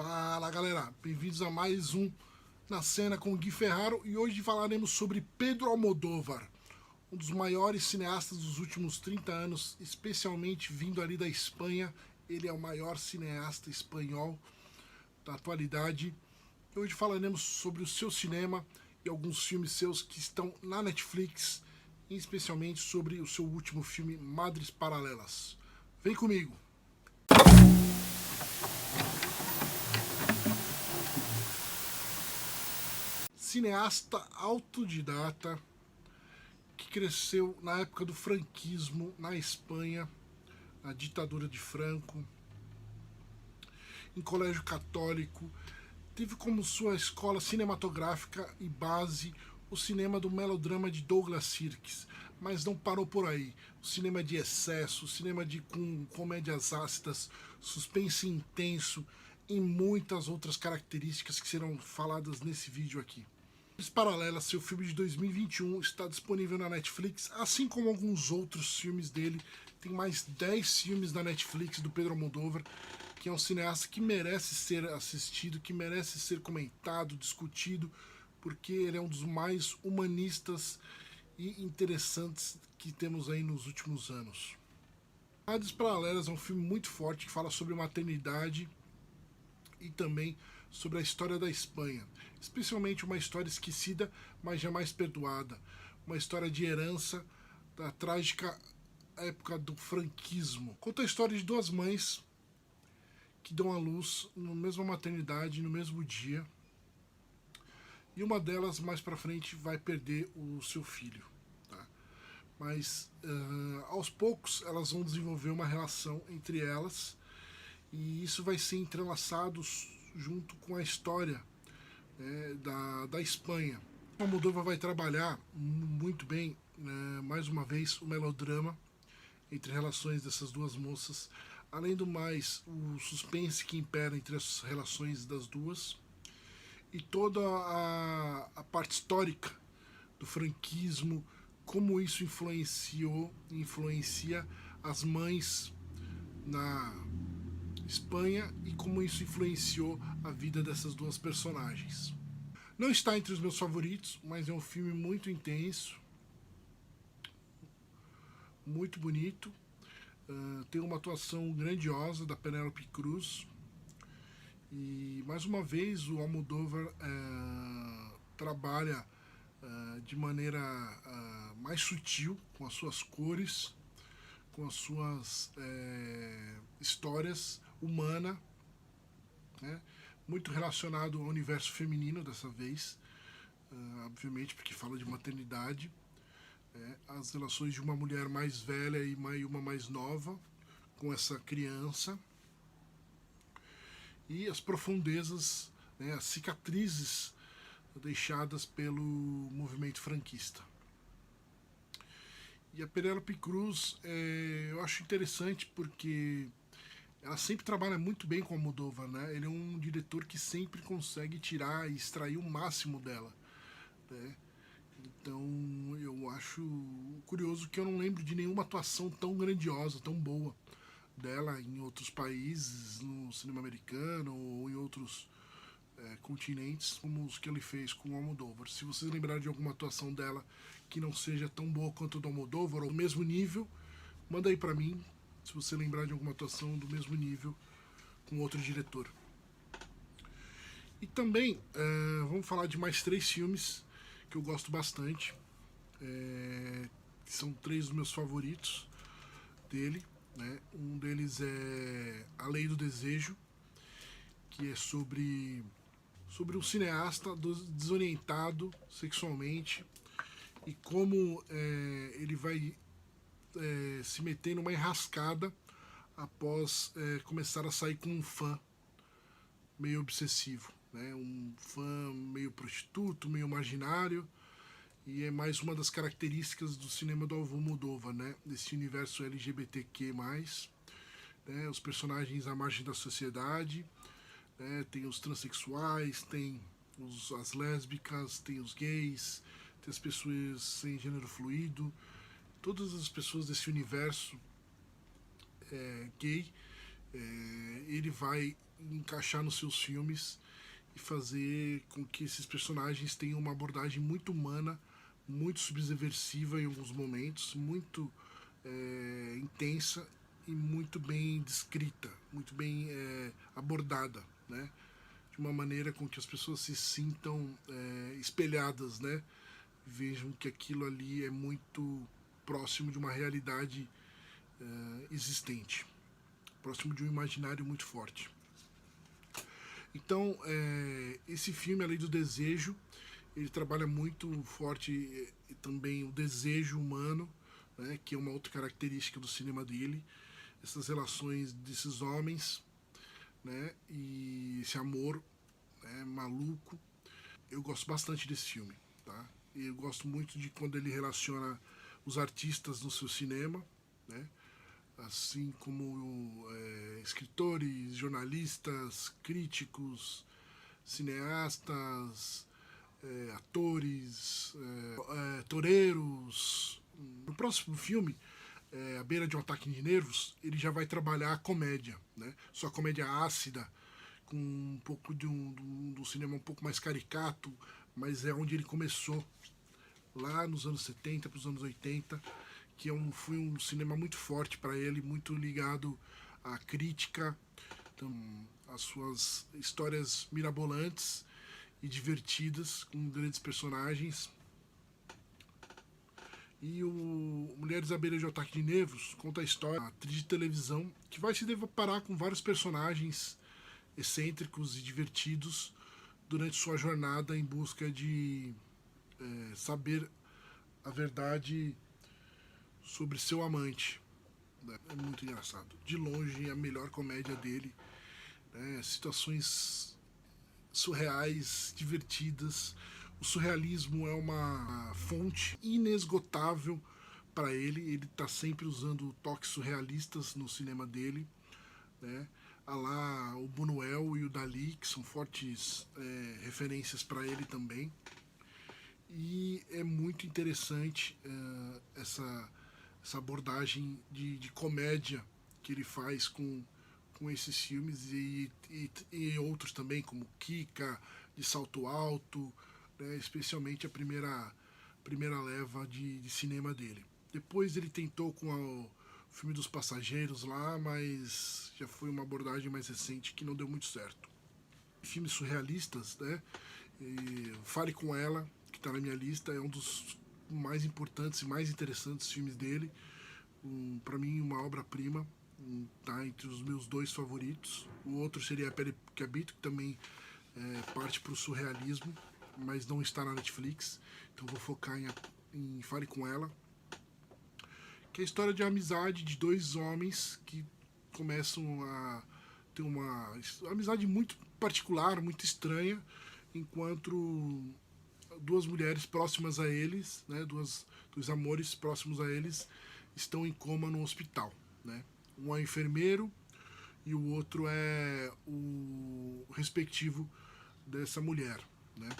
Fala galera, bem-vindos a mais um Na Cena com o Gui Ferraro e hoje falaremos sobre Pedro Almodóvar, um dos maiores cineastas dos últimos 30 anos, especialmente vindo ali da Espanha. Ele é o maior cineasta espanhol da atualidade. E hoje falaremos sobre o seu cinema e alguns filmes seus que estão na Netflix, e especialmente sobre o seu último filme, Madres Paralelas. Vem comigo! Cineasta autodidata que cresceu na época do franquismo na Espanha, na ditadura de Franco, em colégio católico, teve como sua escola cinematográfica e base o cinema do melodrama de Douglas Sirk, mas não parou por aí. O cinema de excesso, o cinema com comédias ácidas, suspense intenso e muitas outras características que serão faladas nesse vídeo aqui. Paralelas, seu filme de 2021, está disponível na Netflix, assim como alguns outros filmes dele. Tem mais 10 filmes na Netflix do Pedro Almodóvar, que é um cineasta que merece ser assistido, que merece ser comentado, discutido, porque ele é um dos mais humanistas e interessantes que temos aí nos últimos anos. Madres Paralelas é um filme muito forte que fala sobre maternidade e também sobre a história da Espanha, especialmente uma história esquecida, mas jamais perdoada, uma história de herança da trágica época do franquismo. Conta a história de duas mães que dão à luz na mesma maternidade, no mesmo dia, e uma delas mais para frente vai perder o seu filho, tá? Mas aos poucos elas vão desenvolver uma relação entre elas, e isso vai ser entrelaçado junto com a história da Espanha. O Almodóvar vai trabalhar muito bem, mais uma vez, o melodrama entre relações dessas duas moças, além do mais, o suspense que impera entre as relações das duas, e toda a parte histórica do franquismo, como isso influencia as mães na Espanha e como isso influenciou a vida dessas duas personagens. Não está entre os meus favoritos, mas é um filme muito intenso, muito bonito. Tem uma atuação grandiosa da Penélope Cruz. E mais uma vez o Almodóvar trabalha de maneira mais sutil, com as suas cores, com as suas histórias humanas, né? Muito relacionado ao universo feminino dessa vez, obviamente porque fala de maternidade, as relações de uma mulher mais velha e uma mais nova com essa criança, e as profundezas, as cicatrizes deixadas pelo movimento franquista. E a Penélope Cruz, eu acho interessante porque ela sempre trabalha muito bem com o Almodóvar, né? Ele é um diretor que sempre consegue tirar e extrair o máximo dela, né? Então eu acho curioso que eu não lembro de nenhuma atuação tão grandiosa, tão boa dela em outros países, no cinema americano ou em outros continentes, como os que ele fez com o Almodóvar. Se vocês lembrarem de alguma atuação dela que não seja tão boa quanto a do Almodóvar, ou do mesmo nível, manda aí pra mim, se você lembrar de alguma atuação do mesmo nível com outro diretor. E também vamos falar de mais 3 filmes que eu gosto bastante, que são 3 dos meus favoritos dele, né? Um deles é A Lei do Desejo, que é sobre um cineasta desorientado sexualmente e como ele vai se meter numa enrascada após começar a sair com um fã meio obsessivo, né? Um fã meio prostituto, meio marginário, e é mais uma das características do cinema do Almodóvar, né? Desse universo LGBTQ+, né? Os personagens à margem da sociedade, né? Tem os transexuais, tem as lésbicas, tem os gays, tem as pessoas sem gênero fluido, todas as pessoas desse universo gay, ele vai encaixar nos seus filmes e fazer com que esses personagens tenham uma abordagem muito humana, muito subversiva em alguns momentos, muito intensa e muito bem descrita, muito bem abordada, né? De uma maneira com que as pessoas se sintam espelhadas, né? Vejam que aquilo ali é muito próximo de uma realidade existente, próximo de um imaginário muito forte. Então, esse filme, A Lei do Desejo, ele trabalha muito forte também o desejo humano, né, que é uma outra característica do cinema dele, essas relações desses homens, né, e esse amor, né, maluco. Eu gosto bastante desse filme, tá? E eu gosto muito de quando ele relaciona os artistas no seu cinema, né? Assim como escritores, jornalistas, críticos, cineastas, atores, toureiros. No próximo filme, A Beira de um Ataque de Nervos, ele já vai trabalhar a comédia, né? Só comédia ácida, com um pouco de um cinema um pouco mais caricato, mas é onde ele começou, lá nos anos 70 para os anos 80, que foi um cinema muito forte para ele, muito ligado à crítica, então, às suas histórias mirabolantes e divertidas, com grandes personagens. E o Mulheres à Beira de Ataque de Nervos conta a história de uma atriz de televisão que vai se deparar com vários personagens excêntricos e divertidos durante sua jornada em busca de saber a verdade sobre seu amante. É muito engraçado. De longe, a melhor comédia dele. Situações surreais, divertidas. O surrealismo é uma fonte inesgotável para ele. Ele está sempre usando toques surrealistas no cinema dele, né? Há lá o Buñuel e o Dalí, que são fortes referências para ele também. E é muito interessante essa abordagem de comédia que ele faz com esses filmes e outros também, como Kika, de Salto Alto, né, especialmente a primeira leva de cinema dele. Depois ele tentou com o filme dos Passageiros lá, mas já foi uma abordagem mais recente que não deu muito certo. Filmes surrealistas, né? Fale com Ela, que está na minha lista, é um dos mais importantes e mais interessantes filmes dele. Para mim, uma obra-prima, tá entre os meus 2 favoritos. O outro seria A Pele que Habito, que também parte para o surrealismo, mas não está na Netflix, então vou focar em Fale com Ela, que é a história de amizade de 2 homens que começam a ter uma amizade muito particular, muito estranha, enquanto 2 mulheres próximas a eles, né, dois amores próximos a eles, estão em coma no hospital, né? Um é enfermeiro e o outro é o respectivo dessa mulher, né?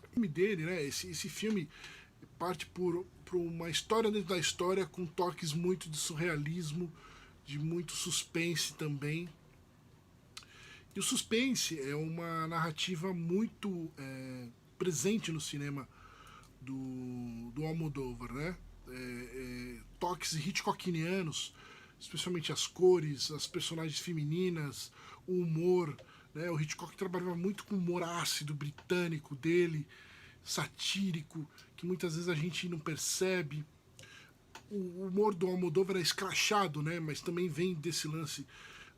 O filme dele, né? Esse filme parte por uma história dentro da história, com toques muito de surrealismo, de muito suspense também. E o suspense é uma narrativa muito presente no cinema do Almodóvar, né? Toques hitchcockianos, especialmente as cores, as personagens femininas, o humor, né? O Hitchcock trabalhava muito com o humor ácido britânico dele, satírico, que muitas vezes a gente não percebe. O humor do Almodóvar é escrachado, né? Mas também vem desse lance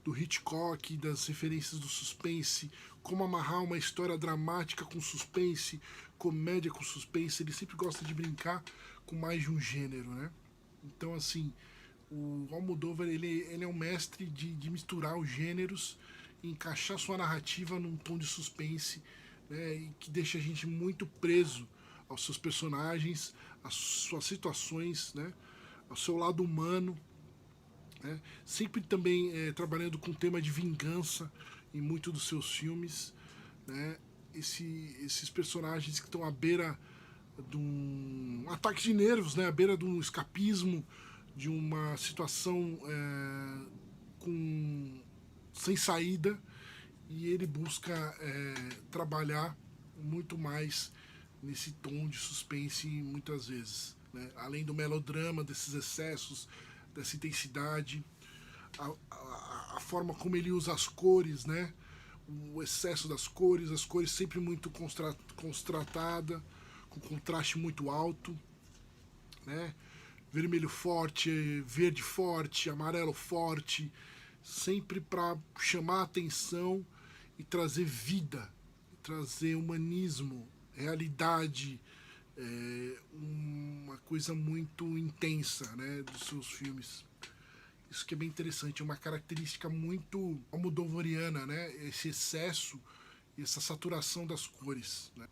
do Hitchcock, das referências do suspense, como amarrar uma história dramática com suspense, comédia com suspense. Ele sempre gosta de brincar com mais de um gênero, né? Então, assim, o Almodóvar, ele é um mestre de misturar os gêneros e encaixar sua narrativa num tom de suspense, né? E que deixa a gente muito preso aos seus personagens, às suas situações, né? Ao seu lado humano, né? Sempre também trabalhando com o tema de vingança em muitos dos seus filmes, né? Esses personagens que estão à beira de um ataque de nervos, né? À beira de um escapismo, de uma situação sem saída, e ele busca trabalhar muito mais nesse tom de suspense muitas vezes, né? Além do melodrama, desses excessos, dessa intensidade, a forma como ele usa as cores, né? O excesso das cores, as cores sempre muito constratada, com contraste muito alto, né? Vermelho forte, verde forte, amarelo forte, sempre para chamar a atenção e trazer vida, trazer humanismo, realidade, uma coisa muito intensa, né, dos seus filmes. Isso que é bem interessante, é uma característica muito almodovariana, né, esse excesso e essa saturação das cores, né.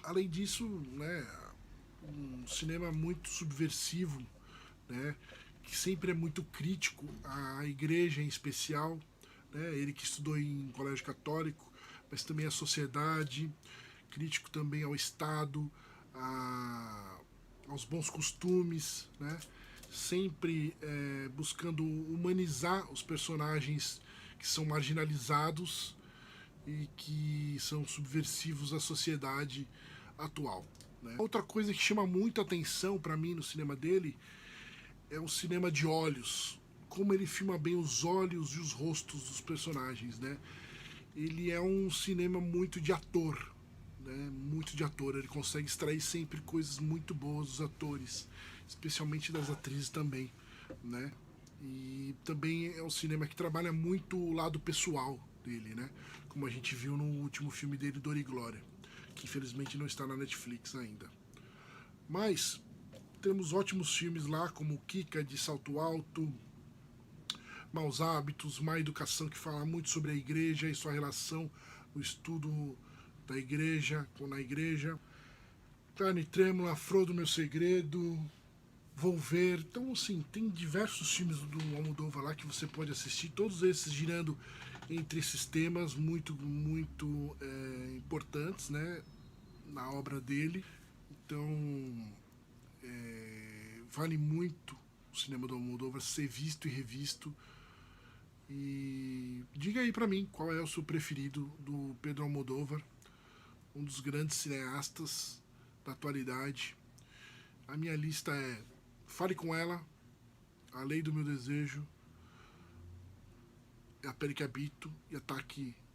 Além disso, né, um cinema muito subversivo, né, que sempre é muito crítico à igreja em especial, né, ele que estudou em colégio católico, mas também à sociedade, crítico também ao Estado, aos bons costumes, né, sempre buscando humanizar os personagens que são marginalizados e que são subversivos à sociedade atual, né. Outra coisa que chama muita atenção para mim no cinema dele é um cinema de olhos, como ele filma bem os olhos e os rostos dos personagens, né? Ele é um cinema muito de ator, né? Muito de ator. Ele consegue extrair sempre coisas muito boas dos atores, especialmente das atrizes também, né? E também é um cinema que trabalha muito o lado pessoal dele, né? Como a gente viu no último filme dele, Dor e Glória, que infelizmente não está na Netflix ainda. Mas temos ótimos filmes lá, como Kika de Salto Alto, Maus Hábitos, Má Educação, que fala muito sobre a igreja e sua relação no estudo da igreja, com a igreja. Carne Trêmula, Frodo, Meu Segredo, Vou Ver. Então, assim, tem diversos filmes do Almodóvar lá que você pode assistir, todos esses girando entre esses temas muito, muito importantes, né, na obra dele. Então, vale muito o cinema do Almodóvar ser visto e revisto. E diga aí pra mim qual é o seu preferido do Pedro Almodóvar, um dos grandes cineastas da atualidade. A minha lista é Fale com Ela, A Lei do Meu Desejo, A Pele que Habito e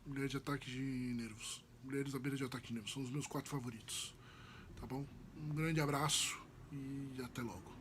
Mulher de Ataque de Nervos. Mulheres à Beira de Ataque de Nervos. São os meus 4 favoritos. Tá bom? Um grande abraço e até logo.